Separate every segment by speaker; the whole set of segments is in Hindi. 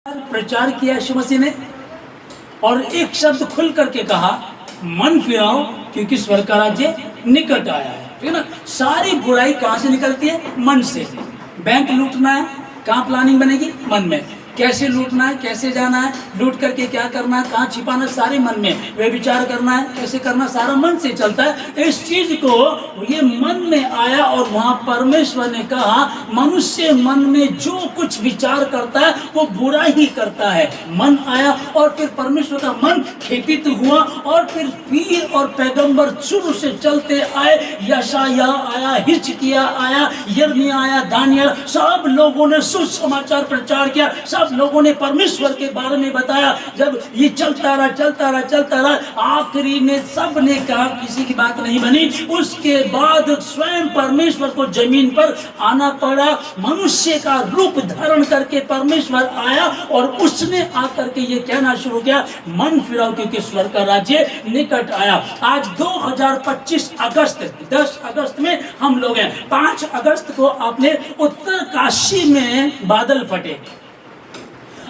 Speaker 1: प्रचार किया यीशु मसीह ने और एक शब्द खुल करके कहा, मन फिराओ क्योंकि स्वर्ग का राज्य निकट आया है। ठीक है ना। सारी बुराई कहाँ से निकलती है? मन से। बैंक लूटना है, कहाँ प्लानिंग बनेगी? मन में। कैसे लूटना है, कैसे जाना है, लूट करके क्या करना है, कहाँ छिपाना, सारे मन में। वे विचार करना है, कैसे करना, सारा मन से चलता है। इस चीज को ये मन में आया और वहां परमेश्वर ने कहा, मनुष्य मन में जो कुछ विचार करता है वो बुरा ही करता है। मन आया और फिर परमेश्वर का मन खेपित हुआ और फिर पीर और पैगंबर शुरू से चलते आए। यशायाह आया, हिजकिय्याह आया, यिर्मयाह आया, दानियेल, सब लोगों ने सुसमाचार प्रचार किया। सब लोगों ने परमेश्वर के बारे में बताया। जब ये चलता रहा, आखिरी में सब ने कहा, किसी की बात नहीं बनी। उसके बाद स्वयं परमेश्वर को जमीन पर आना पड़ा। मनुष्य का रूप धारण करके परमेश्वर आया और उसने आकर के ये कहना शुरू किया, मन फिराओ क्योंकि स्वर्ग का राज्य निकट आया। आज 2025 अगस्त, 10 अगस्त में हम लोग हैं। 5 अगस्त को आपने उत्तर काशी में बादल फटे।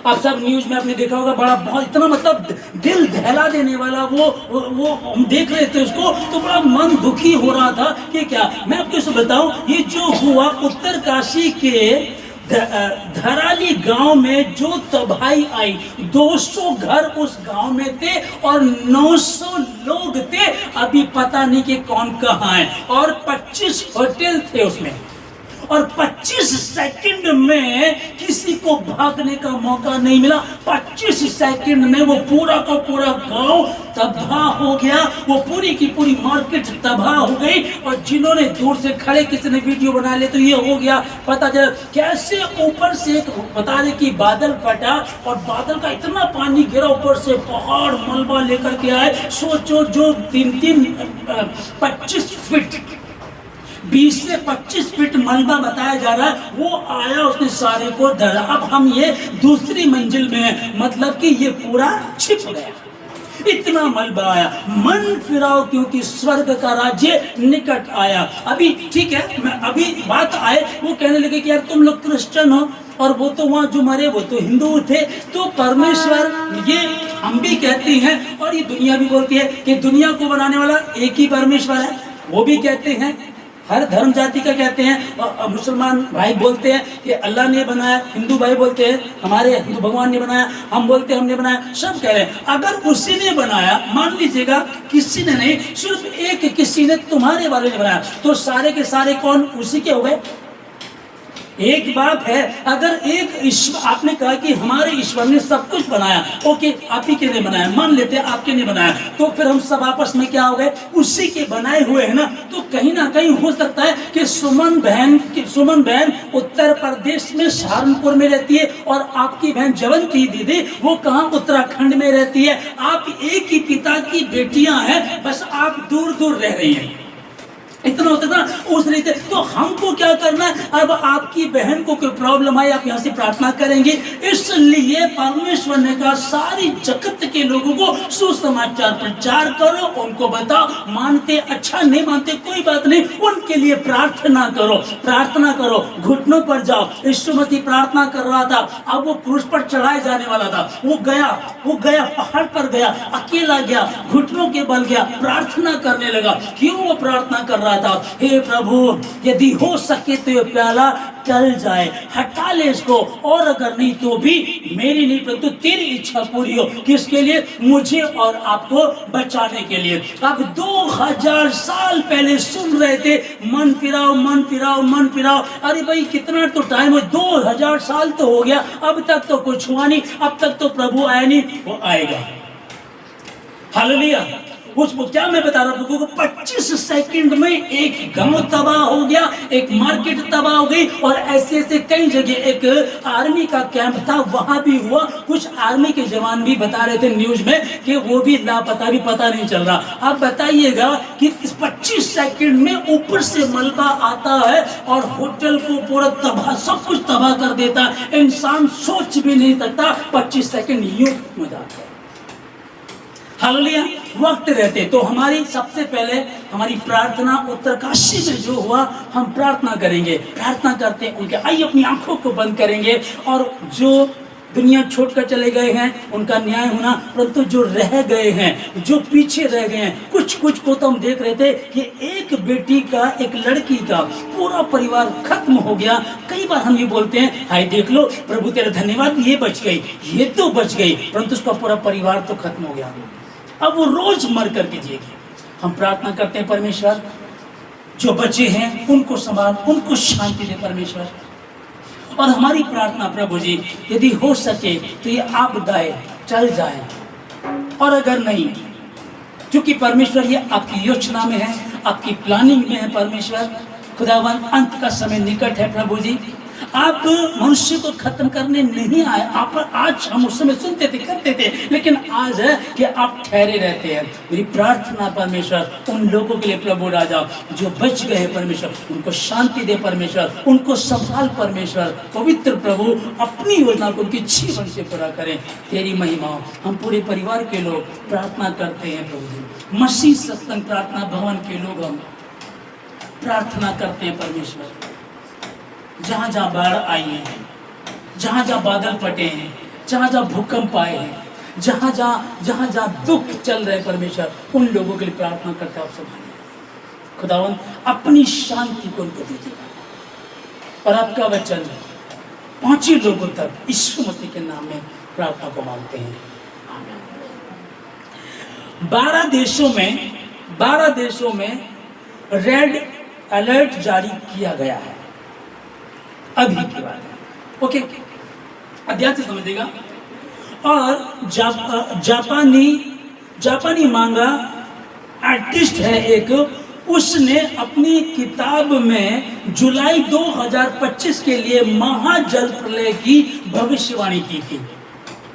Speaker 1: आप सब न्यूज में आपने देखा होगा, बड़ा बहुत इतना मतलब दिल दहला देने वाला वो हम देख रहे थे उसको, तो बड़ा मन दुखी हो रहा था कि क्या। मैं आपको बताऊं, ये जो हुआ उत्तर काशी के धराली गांव में जो तबाही आई, 200 घर उस गांव में थे और 900 लोग थे। अभी पता नहीं कि कौन कहाँ है। और 25 होटल थे उसमें और 25 सेकंड में किसी को भागने का मौका नहीं मिला। 25 सेकंड में वो पूरा का पूरा गांव तबाह हो गया। वो पूरी की पूरी मार्केट तबाह हो गई। और जिन्होंने दूर से खड़े, किसी ने वीडियो बना ले तो ये हो गया, पता चला कैसे ऊपर से एक बता रहे कि बादल फटा और बादल का इतना पानी गिरा, ऊपर से पहाड़ मलबा लेकर के आए। सोचो, जो 25 फीट 20 से 25 फीट मलबा बताया जा रहा है, वो आया, उसने सारे को धरा। अब हम ये दूसरी मंजिल में हैं, मतलब कि ये पूरा छिप गया, इतना मलबा आया। मन फिराओ क्योंकि स्वर्ग का राज्य निकट आया। अभी ठीक है, मैं अभी बात आए, वो कहने लगे कि यार तुम लोग क्रिश्चियन हो और वो तो वहाँ जो मरे वो तो हिंदू थे। तो परमेश्वर, ये हम भी कहते हैं और ये दुनिया भी बोलती है कि दुनिया को बनाने वाला एक ही परमेश्वर है। वो भी कहते हैं, हर धर्म जाति का कहते हैं। और मुसलमान भाई बोलते हैं कि अल्लाह ने बनाया, हिंदू भाई बोलते हैं हमारे हिंदू भगवान ने बनाया, हम बोलते हैं हमने बनाया। सब कह रहे हैं अगर उसी ने बनाया, मान लीजिएगा किसी ने नहीं, सिर्फ एक किसी ने तुम्हारे बारे में बनाया, तो सारे के सारे कौन? उसी के हो गए। एक बात है, अगर एक ईश्वर, आपने कहा कि हमारे ईश्वर ने सब कुछ बनाया, ओके, आप ही के ने बनाया, मान लेते हैं आपके ने बनाया, तो फिर हम सब आपस में क्या हो गए? उसी के बनाए हुए हैं ना। तो कहीं ना कहीं हो सकता है कि सुमन बहन उत्तर प्रदेश में सहारनपुर में रहती है और आपकी बहन जवंती दीदी वो कहाँ? उत्तराखंड में रहती है। आप एक ही पिता की बेटियां हैं, बस आप दूर दूर रह रही हैं। इतना होता था उस रीते। तो हमको क्या करना है? अब आपकी बहन को कोई प्रॉब्लम है, आप यहाँ से प्रार्थना करेंगे। इसलिए परमेश्वर ने कहा, सारी जगत के लोगों को सुसमाचार प्रचार करो, उनको बताओ। मानते अच्छा, नहीं मानते कोई बात नहीं, उनके लिए प्रार्थना करो, प्रार्थना करो, घुटनों पर जाओ। यीशु मसीह प्रार्थना कर रहा था, अब वो क्रूस पर चढ़ाए जाने वाला था। वो गया पहाड़ पर गया, अकेला गया, घुटनों के बल गया, प्रार्थना करने लगा। क्यों वो प्रार्थना कर रहा था? हे प्रभु, यदि हो सके तो ये प्याला टल जाए, हटा ले इसको, और अगर नहीं तो भी मेरी नहीं परंतु तेरी इच्छा पूरी हो। किसके लिए? मुझे और आपको बचाने के लिए। अब 2000 साल पहले सुन रहे थे, मन फिराओ, मन फिराओ, मन फिराओ। अरे भाई कितना तो टाइम है, 2000 साल तो हो गया, अब तक तो कुछ हुआ नहीं, अब तक तो प्रभु आया नहीं। वो आएगा। हालेलुया। उसको क्या मैं बता रहा हूँ, 25 सेकंड में एक गांव तबाह हो गया, एक मार्केट तबाह हो गई। और ऐसे ऐसे कई जगह, एक आर्मी का कैंप था, वहां भी हुआ। कुछ आर्मी के जवान भी बता रहे थे न्यूज में कि वो भी लापता, भी पता नहीं चल रहा। आप बताइएगा कि 25 सेकंड में ऊपर से मलबा आता है और होटल को पूरा तबाह, सब कुछ तबाह कर देता है। इंसान सोच भी नहीं सकता 25 सेकंड यूं हो जाता है। हालेलुया। वक्त रहते तो हमारी सबसे पहले हमारी प्रार्थना उत्तरकाशी में जो हुआ, हम प्रार्थना करेंगे, प्रार्थना करते हैं उनके। आइए अपनी आंखों को बंद करेंगे और जो दुनिया छोड़कर चले गए हैं, उनका न्याय होना, परंतु जो रह गए हैं, जो पीछे रह गए हैं, कुछ को तो हम देख रहे थे कि एक बेटी का, एक लड़की का पूरा परिवार खत्म हो गया। कई बार हम ये बोलते हैं, हाय देख लो प्रभु तेरा धन्यवाद, ये बच गई, ये तो बच गई, परंतु उसका पूरा परिवार तो खत्म हो गया। अब वो रोज मर करके जिएगी। हम प्रार्थना करते हैं परमेश्वर जो बचे हैं उनको संभाल, उनको शांति दे परमेश्वर। और हमारी प्रार्थना प्रभु जी, यदि हो सके तो ये आपदाएं चल जाए, और अगर नहीं, क्योंकि परमेश्वर ये आपकी योजना में है, आपकी प्लानिंग में है परमेश्वर। खुदावन अंत का समय निकट है प्रभु जी। आप मनुष्य को खत्म करने नहीं आए। आप आज हम उस समय सुनते थे, करते थे, लेकिन आज है कि आप ठहरे रहते हैं। मेरी प्रार्थना परमेश्वर उन लोगों के लिए प्रभु राजा जो बच गए परमेश्वर, उनको शांति दे परमेश्वर, उनको संभाल परमेश्वर। पवित्र प्रभु अपनी योजना को उनके जीवन से पूरा करें। तेरी महिमा। हम पूरे परिवार के लोग प्रार्थना करते हैं प्रभु जी। मसीह सत्संग प्रार्थना भवन के लोग हम प्रार्थना करते हैं परमेश्वर। जहाँ जहाँ बाढ़ आई है, जहाँ जहाँ बादल फटे हैं, जहाँ जहाँ भूकंप आए हैं, जहाँ जहाँ दुख चल रहे परमेश्वर, उन लोगों के लिए प्रार्थना करते हैं आप संभालिए खुदावन। अपनी शांति को उनको दीजिए और आपका वचन पहुंचे लोगों तक, यीशु मसीह के नाम में प्रार्थना को मांगते हैं, आमीन। 12 देशों में रेड अलर्ट जारी किया गया है, अभी की बात है, ओके, अध्याय से समझिएगा। और जापानी मांगा आर्टिस्ट है एक, उसने अपनी किताब में जुलाई 2025 के लिए महाजल प्रलय की भविष्यवाणी की थी।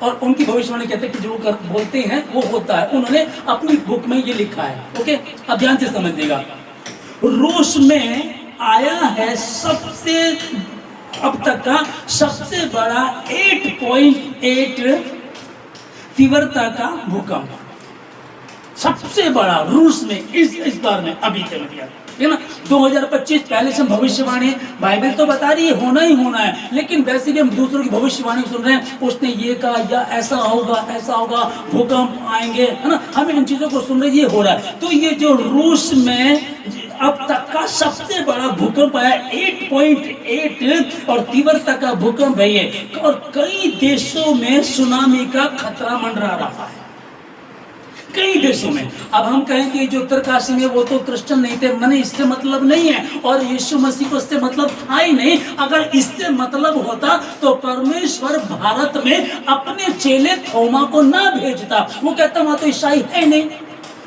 Speaker 1: और उनकी भविष्यवाणी कहते हैं कि जो बोलते हैं वो होता है। उन्होंने अपनी बुक में ये लिखा है, ओके, अब ध्यान से समझिएगा। रूस में आया है अब तक का सबसे बड़ा 8.8 तीव्रता का भूकंप, सबसे बड़ा रूस में इस बार में अभी चल गया है ना। 2025 पहले से भविष्यवाणी, बाइबल तो बता रही है होना ही होना है, लेकिन वैसे भी हम दूसरों की भविष्यवाणी सुन रहे हैं। उसने ये कहा या ऐसा होगा, भूकंप आएंगे, है ना, हम इन चीजों को सुन रहे हैं, ये हो रहा है। तो ये जो रूस में अब तक का सबसे बड़ा भूकंप आया 8.8 और तीव्रता का भूकंप है ये। और कई देशों में सुनामी का खतरा मंडरा रहा है, कई देशों में। अब हम कहें कि जो उत्तरकाशी में वो तो क्रिश्चियन नहीं थे, मैंने इससे मतलब नहीं है, और यीशु मसीह को इससे मतलब था ही नहीं। अगर इससे मतलब होता तो परमेश्वर भारत में अपने चेले थोमा को ना भेजता। वो कहता वहां तो ईसाई है नहीं,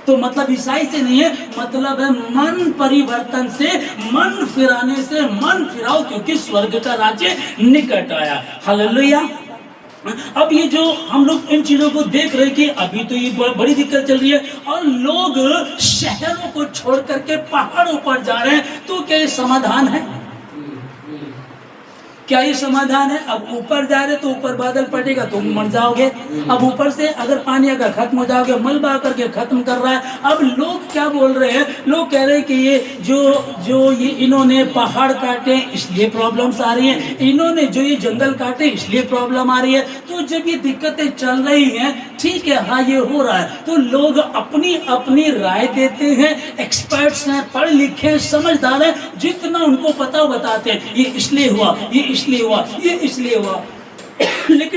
Speaker 1: तो मतलब ईसाई से नहीं है, मतलब है मन परिवर्तन से, मन फिराने से। मन फिराओ क्योंकि स्वर्ग का राज्य निकट आया। हालेलुया। अब ये जो हम लोग इन चीजों को देख रहे हैं कि अभी तो ये बड़ी दिक्कत चल रही है और लोग शहरों को छोड़ करके पहाड़ों पर जा रहे हैं, तो क्या ये समाधान है? क्या ये समाधान है? अब ऊपर जा रहे तो ऊपर बादल पड़ेगा तो मर जाओगे। अब ऊपर से अगर पानी अगर खत्म हो जाओगे, मलबा करके खत्म कर रहा है। अब लोग क्या बोल रहे हैं? लोग कह रहे हैं कि ये जो ये इन्होंने पहाड़ काटे इसलिए प्रॉब्लम्स आ रही हैं, इन्होंने जो ये जंगल काटे इसलिए प्रॉब्लम आ रही है। तो जब ये दिक्कतें चल रही हैं, ठीक है, हाँ ये हो रहा है, तो लोग अपनी अपनी राय देते हैं। एक्सपर्ट्स हैं, पढ़े लिखे समझदार हैं, जितना उनको पता बताते हैं। ये इसलिए हुआ, ये इसलिए हुआ, ये इसलिए हुआ। लेकिन